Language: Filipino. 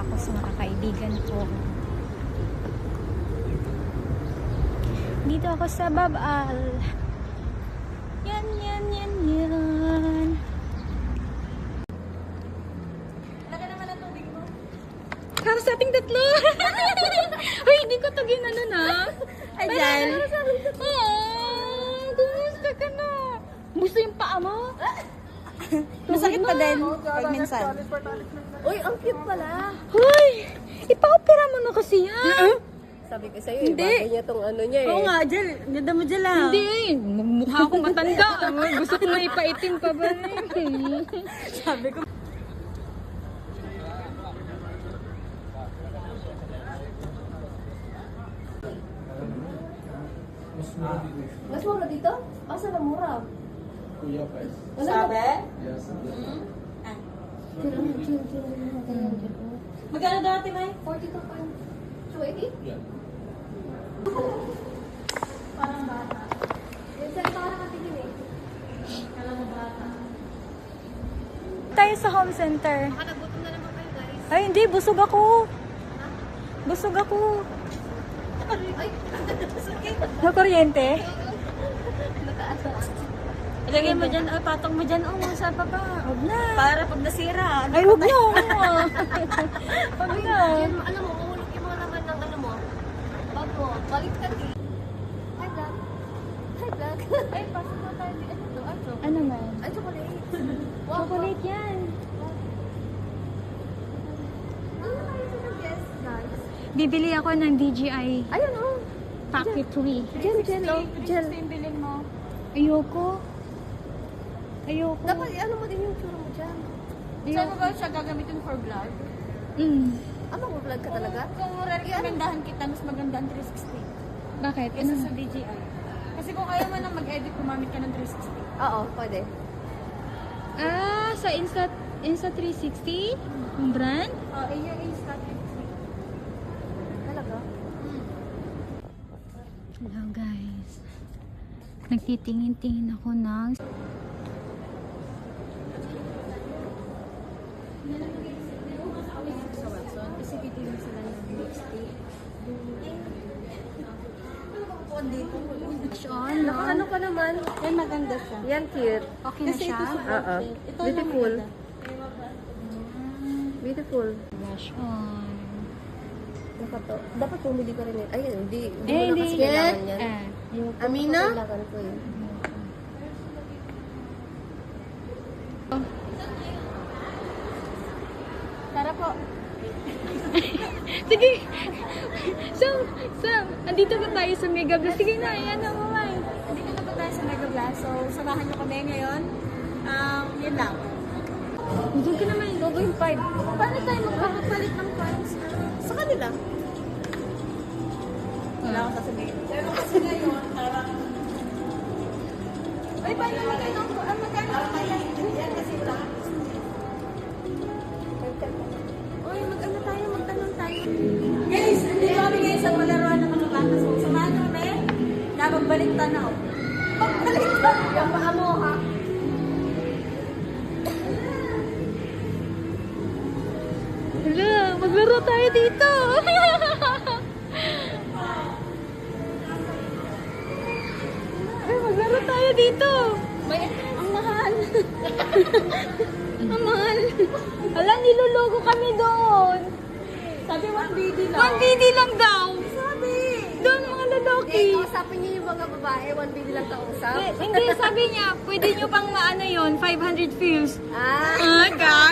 pa ako sa mga kaibigan ko. Dito ako sa Babal. Yan. Laka naman ang tubig mo. Para sa ating tatlo. Uy, hindi ko to ginano na. Ayan. Kumusta ka na? Gusto yung paa mo? Masakit pa din pag minsan. Uy, ang cute pala. Hoy! Ipa-opera mo na kasi yan. Sabi ko sa'yo, Hindi. bagay niya tong ano niya eh. Oo nga, Jel. Ganda mo dyan lang. Hindi eh. Mukha akong matanda. Gusto ko na ipaitim pa ba? Sabi ko. Mas mura dito? Asa na mura? Kuya Pes. Sabi? Yes. Magkano dati, May? 42 pa. 280? Yeah. Parang bata. Yung sa ito ka nakatingin eh. Tayo sa home center. Baka nagutom na naman kayo guys. Ay, hindi. Busog ako. Busog ako. Ay, Na kuryente? Ilagay mo dyan, patong mo dyan. Sa baba. Huwag na. Para pag nasira. Ay, huwag na. Huwag na. Yan, alam mo, uhulog yung mga laman ng ano mo. Bag mo, balik ka din. Hi, vlog. Hi, vlog. Ay, pasok mo tayo. Ano to? Ano? Ano man? Ay, chocolate. Chocolate yan. Ano kayo sa nag-guess, guys? Bibili ako ng DJI Ayun, oh. Pocket 3. Gel, oh. Gel. bilhin mo. Ayoko. Ayoko. Dapat, ano mo din yung tsura mo dyan. Saan mo ba siya gagamitin for vlog? Mag-vlog ka talaga? Kung recomendahan kita, mas maganda ang 360. Bakit? Kesa sa DJI. Kasi kung ayaw mo na mag-edit, gumamit ka ng 360. Oo, pwede. Ah, sa Insta 360? Yung brand? Yung Insta 360. Talaga? Hello guys. Nagtitingin-tingin ako ng Sa Watson. Kasi titignan sila ng lipstick. on, no? Ano ka naman? Yan, maganda siya. Yan, cute. Okay na siya? Oo. Ito Beautiful. lang Beautiful. Blush on. Dapat pumili ka rin yun. Ay, hindi mo na hindi. kasi kailangan yan. Yung Amina? Kailangan ko yun. Tara po. Sige! Sam, andito ba tayo sa Mega Blast? Sige na, ayan na mo, May. Dito na po tayo sa Mega Blast. So, samahan nyo kami ngayon. Yun lang. Diyan ka naman. 2.5. Paano tayo magkakapalit ng points? Sa kanila. Wala akong sasabihin. Pero kasi ngayon, parang... Ay, paano magkano? Magkano? Yan kasi ito. Uy, mag-ano tayo? Magtanong tayo. Guys, hindi kami ngayon sa palaruan ng mga bata. So, samahan nyo kami na magbalik tanaw. Magbalik tanaw. Yung paa mo, ha? Hala, maglaro tayo dito. Ay, maglaro tayo dito. May, ang mahal. Ang mahal. Hala, nilologo kami doon. Sabi 1BD lang. 1BD lang daw. Sabi. Doon mga lalaki. Eh, kausapin niyo yung mga babae. 1BD lang kausap. Hindi, sabi niya, pwede nyo pang maano yon 500 views. Ah. Ah, guys.